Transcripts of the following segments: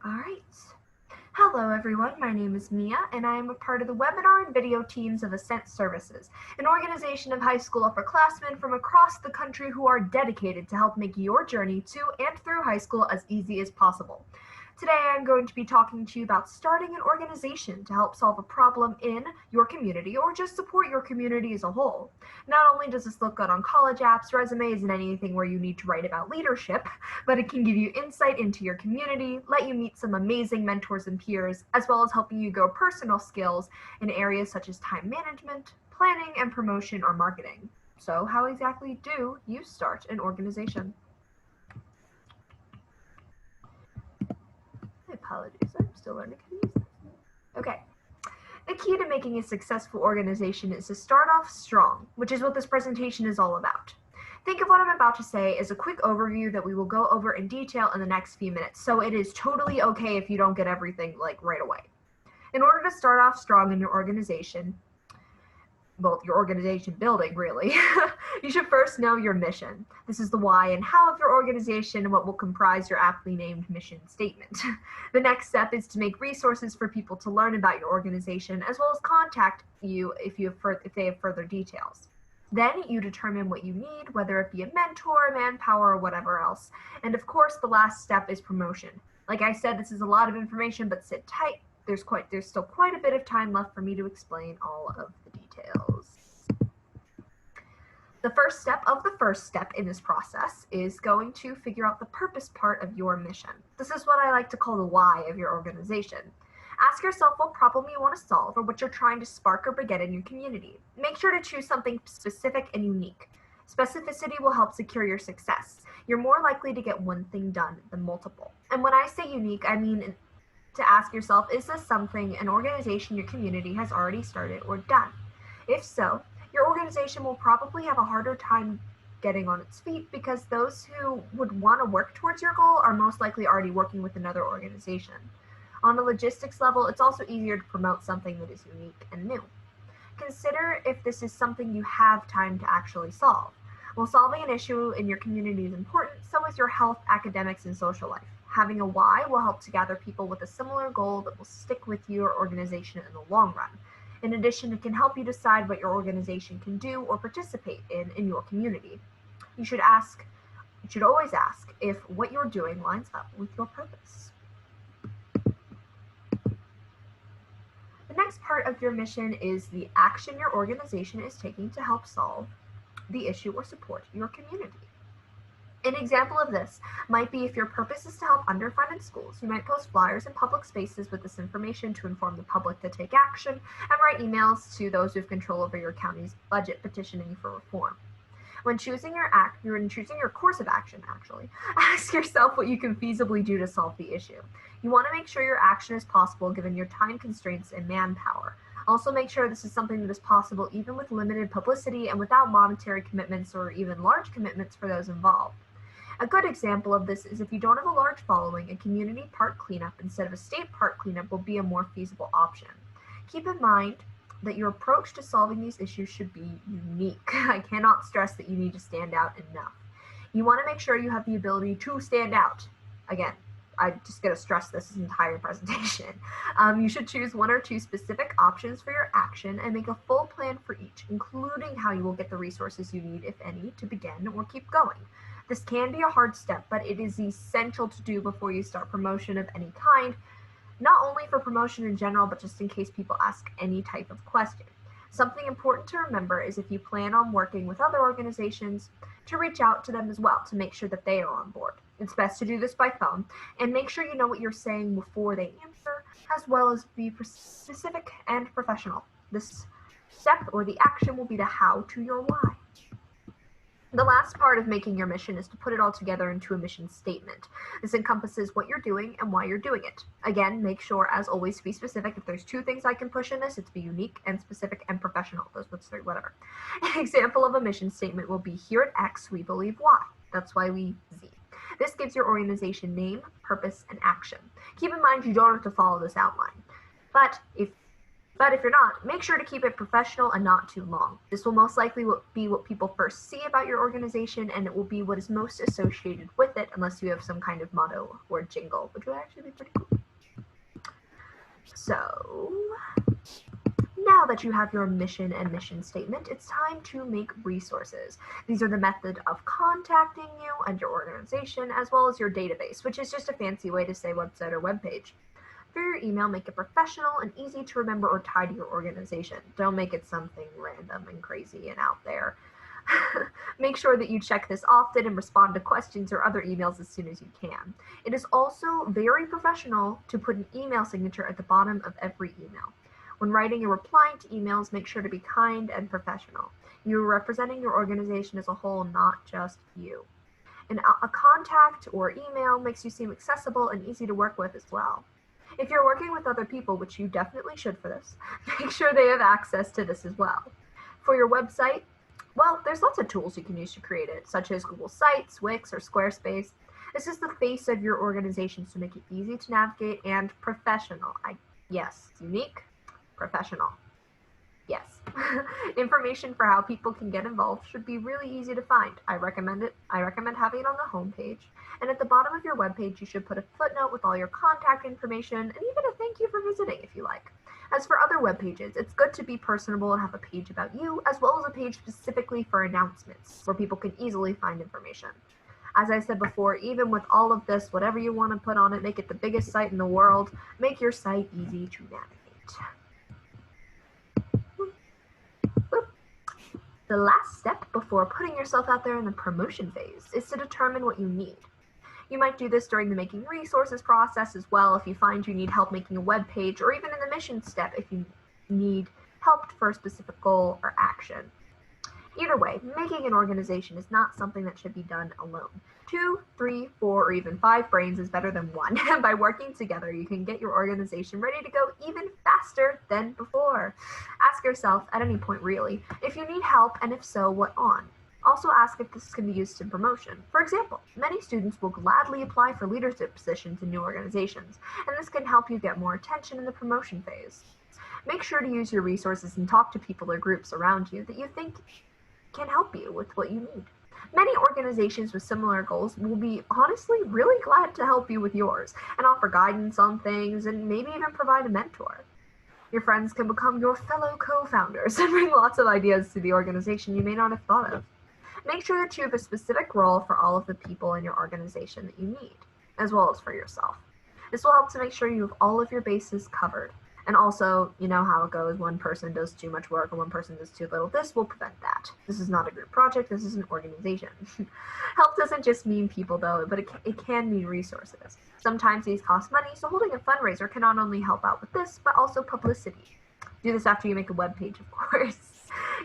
All right. Hello everyone, my name is Mia and I am a part of the webinar and video teams of Ascent Services, an organization of high school upperclassmen from across the country who are dedicated to help make your journey to and through high school as easy as possible. Today I'm going to be talking to you about starting an organization to help solve a problem in your community or just support your community as a whole. Not only does this look good on college apps, resumes, and anything where you need to write about leadership, but it can give you insight into your community, let you meet some amazing mentors and peers, as well as helping you grow personal skills in areas such as time management, planning, and promotion or marketing. So how exactly do you start an organization? Apologies, I'm still learning how to use this. Okay. The key to making a successful organization is to start off strong, which is what this presentation is all about. Think of what I'm about to say as a quick overview that we will go over in detail in the next few minutes, so it is totally okay if you don't get everything right away. In order to start off strong in your organization, both your organization building, really, you should first know your mission. This is the why and how of your organization and what will comprise your aptly named mission statement. The next step is to make resources for people to learn about your organization, as well as contact you if they have further details. Then you determine what you need, whether it be a mentor, manpower, or whatever else. And of course, the last step is promotion. Like I said, this is a lot of information, but sit tight. There's still quite a bit of time left for me to explain all of the details. The first step in this process is going to figure out the purpose part of your mission. This is what I like to call the why of your organization. Ask yourself what problem you want to solve or what you're trying to spark or beget in your community. Make sure to choose something specific and unique. Specificity will help secure your success. You're more likely to get one thing done than multiple. And when I say unique, I mean to ask yourself, is this something an organization your community has already started or done? If so, your organization will probably have a harder time getting on its feet because those who would want to work towards your goal are most likely already working with another organization. On a logistics level, it's also easier to promote something that is unique and new. Consider if this is something you have time to actually solve. While solving an issue in your community is important, so is your health, academics, and social life. Having a why will help to gather people with a similar goal that will stick with your organization in the long run. In addition, it can help you decide what your organization can do or participate in your community. You should always ask if what you're doing lines up with your purpose. The next part of your mission is the action your organization is taking to help solve the issue or support your community. An example of this might be if your purpose is to help underfunded schools, you might post flyers in public spaces with this information to inform the public to take action and write emails to those who have control over your county's budget petitioning for reform. When choosing your course of action, ask yourself what you can feasibly do to solve the issue. You want to make sure your action is possible given your time constraints and manpower. Also make sure this is something that is possible even with limited publicity and without monetary commitments or even large commitments for those involved. A good example of this is if you don't have a large following, a community park cleanup instead of a state park cleanup will be a more feasible option. Keep in mind that your approach to solving these issues should be unique. I cannot stress that you need to stand out enough. You want to make sure you have the ability to stand out. Again, I'm just going to stress this entire presentation. You should choose one or two specific options for your action and make a full plan for each, including how you will get the resources you need, if any, to begin or keep going. This can be a hard step, but it is essential to do before you start promotion of any kind, not only for promotion in general, but just in case people ask any type of question. Something important to remember is if you plan on working with other organizations, to reach out to them as well to make sure that they are on board. It's best to do this by phone and make sure you know what you're saying before they answer, as well as be specific and professional. This step or the action will be the how to your why. The last part of making your mission is to put it all together into a mission statement. This encompasses what you're doing and why you're doing it. Again, make sure, as always, to be specific. If there's two things I can push in this, it's be unique and specific and professional. Those what's three, whatever. An example of a mission statement will be, here at X, we believe Y. That's why we Z. This gives your organization name, purpose, and action. Keep in mind you don't have to follow this outline. But if you're not, make sure to keep it professional and not too long. This will most likely be what people first see about your organization, and it will be what is most associated with it, unless you have some kind of motto or jingle, which would actually be pretty cool. So now that you have your mission and mission statement, it's time to make resources. These are the method of contacting you and your organization, as well as your database, which is just a fancy way to say website or webpage. For your email, make it professional and easy to remember or tie to your organization. Don't make it something random and crazy and out there. Make sure that you check this often and respond to questions or other emails as soon as you can. It is also very professional to put an email signature at the bottom of every email. When writing and replying to emails, make sure to be kind and professional. You are representing your organization as a whole, not just you. And a contact or email makes you seem accessible and easy to work with as well. If you're working with other people, which you definitely should for this, make sure they have access to this as well. For your website, well, there's lots of tools you can use to create it, such as Google Sites, Wix, or Squarespace. This is the face of your organization, so make it easy to navigate and professional. Yes, unique, professional. Yes. Information for how people can get involved should be really easy to find. I recommend it. I recommend having it on the home page. And at the bottom of your webpage, you should put a footnote with all your contact information and even a thank you for visiting if you like. As for other web pages, it's good to be personable and have a page about you, as well as a page specifically for announcements, where people can easily find information. As I said before, even with all of this, whatever you want to put on it, make it the biggest site in the world, make your site easy to navigate. The last step before putting yourself out there in the promotion phase is to determine what you need. You might do this during the making resources process as well if you find you need help making a web page, or even in the mission step if you need help for a specific goal or action. Either way, making an organization is not something that should be done alone. 2, 3, 4, or even 5 brains is better than one. By working together, you can get your organization ready to go even faster than before. Ask yourself, at any point really, if you need help, and if so, what on? Also ask if this can be used in promotion. For example, many students will gladly apply for leadership positions in new organizations, and this can help you get more attention in the promotion phase. Make sure to use your resources and talk to people or groups around you that you think can help you with what you need. Many organizations with similar goals will be honestly really glad to help you with yours and offer guidance on things and maybe even provide a mentor. Your friends can become your fellow co-founders and bring lots of ideas to the organization you may not have thought of. Make sure that you have a specific role for all of the people in your organization that you need, as well as for yourself. This will help to make sure you have all of your bases covered. And also, you know how it goes, one person does too much work and one person does too little. This will prevent that. This is not a group project, this is an organization. Help doesn't just mean people though, but it can mean resources. Sometimes these cost money, so holding a fundraiser can not only help out with this, but also publicity. Do this after you make a web page, of course.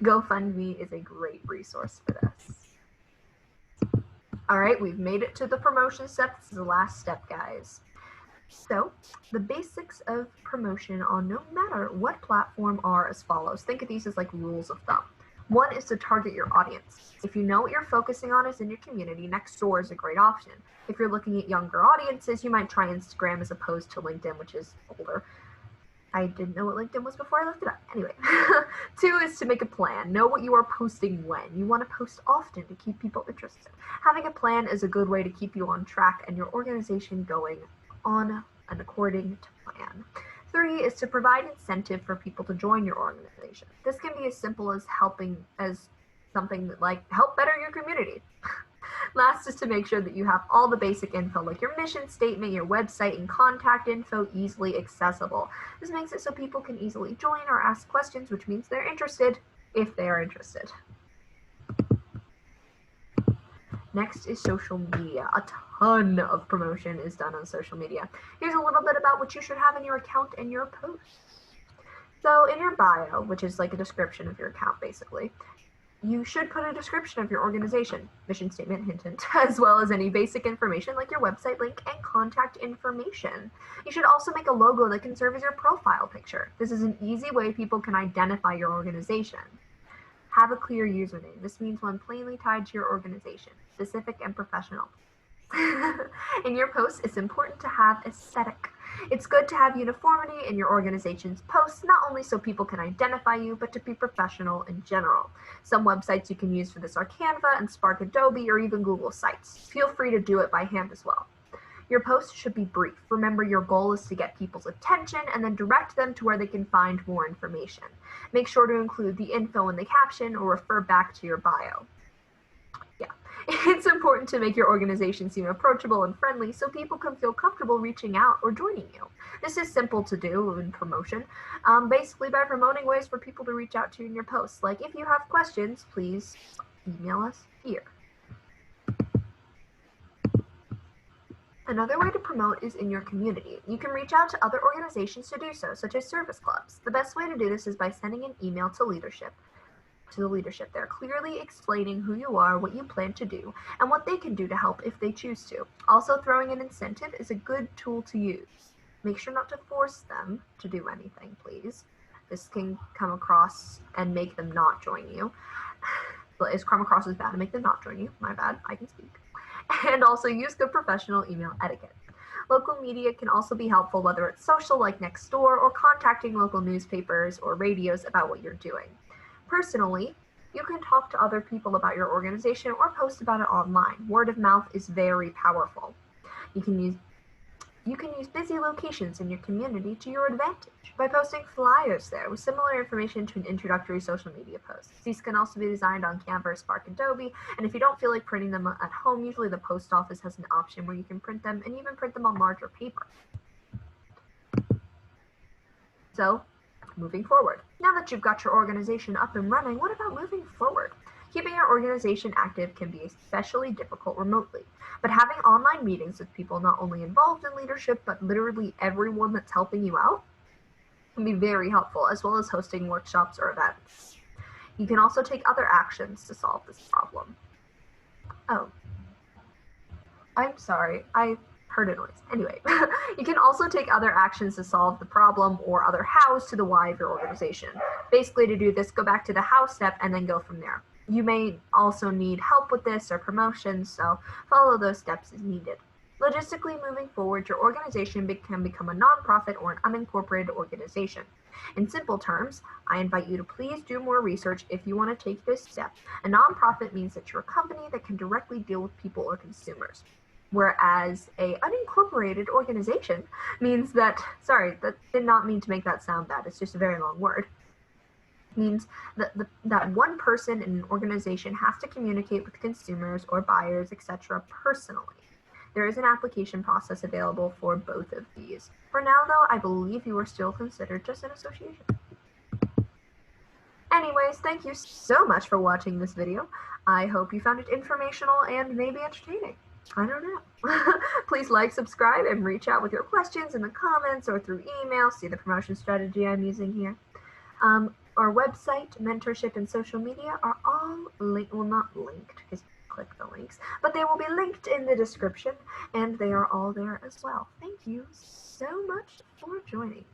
GoFundMe is a great resource for this. All right, we've made it to the promotion step. This is the last step, guys. So, the basics of promotion on no matter what platform are as follows. Think of these as like rules of thumb. 1 is to target your audience. If you know what you're focusing on is in your community, Nextdoor is a great option. If you're looking at younger audiences, you might try Instagram as opposed to LinkedIn, which is older. I didn't know what LinkedIn was before I looked it up. Anyway, 2 is to make a plan. Know what you are posting when. You want to post often to keep people interested. Having a plan is a good way to keep you on track and your organization going on and according to plan. 3 is to provide incentive for people to join your organization. This can be as simple as something like help better your community. Last is to make sure that you have all the basic info like your mission statement, your website, and contact info easily accessible. This makes it so people can easily join or ask questions, which means they're interested if they are interested. Next is social media. A ton of promotion is done on social media. Here's a little bit about what you should have in your account and your posts. So in your bio, which is like a description of your account basically, you should put a description of your organization, mission statement, hint, hint, as well as any basic information like your website link and contact information. You should also make a logo that can serve as your profile picture. This is an easy way people can identify your organization. Have a clear username. This means one plainly tied to your organization, specific and professional. In your posts, it's important to have aesthetic. It's good to have uniformity in your organization's posts, not only so people can identify you, but to be professional in general. Some websites you can use for this are Canva and Spark Adobe or even Google Sites. Feel free to do it by hand as well. Your post should be brief. Remember, your goal is to get people's attention and then direct them to where they can find more information. Make sure to include the info in the caption or refer back to your bio. Yeah, it's important to make your organization seem approachable and friendly so people can feel comfortable reaching out or joining you. This is simple to do in promotion, basically by promoting ways for people to reach out to you in your posts. Like, if you have questions, please email us here. Another way to promote is in your community. You can reach out to other organizations to do so, such as service clubs. The best way to do this is by sending an email to the leadership there, clearly explaining who you are, what you plan to do, and what they can do to help if they choose to. Also, throwing an incentive is a good tool to use. Make sure not to force them to do anything, please. This can come across and make them not join you. It's come across as bad to make them not join you. My bad, I can speak. And also use good professional email etiquette. Local media can also be helpful, whether it's social like Nextdoor or contacting local newspapers or radios about what you're doing. Personally, you can talk to other people about your organization or post about it online. Word of mouth is very powerful. You can use busy locations in your community to your advantage by posting flyers there with similar information to an introductory social media post. These can also be designed on Canva or Spark Adobe, and if you don't feel like printing them at home, usually the post office has an option where you can print them and even print them on larger paper. So, moving forward. Now that you've got your organization up and running, what about moving forward? Keeping your organization active can be especially difficult remotely, but having online meetings with people not only involved in leadership, but literally everyone that's helping you out can be very helpful, as well as hosting workshops or events. You can also take other actions to solve this problem. Oh, I'm sorry, I heard a noise. Anyway, you can also take other actions to solve the problem or other hows to the why of your organization. Basically, to do this, go back to the how step and then go from there. You may also need help with this or promotions, so follow those steps as needed. Logistically, moving forward, your organization can become a nonprofit or an unincorporated organization. In simple terms, I invite you to please do more research if you want to take this step. A nonprofit means that you're a company that can directly deal with people or consumers. Whereas a unincorporated organization means that, sorry, that did not mean to make that sound bad, it's just a very long word. It means that one person in an organization has to communicate with consumers or buyers, etc. personally. There is an application process available for both of these. For now, though, I believe you are still considered just an association. Anyways, thank you so much for watching this video. I hope you found it informational and maybe entertaining. I don't know. Please like, subscribe, and reach out with your questions in the comments or through email. See the promotion strategy I'm using here. Our website, mentorship, and social media are all linked, well, not linked, because click the links, but they will be linked in the description, and they are all there as well. Thank you so much for joining,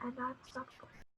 and I've stopped.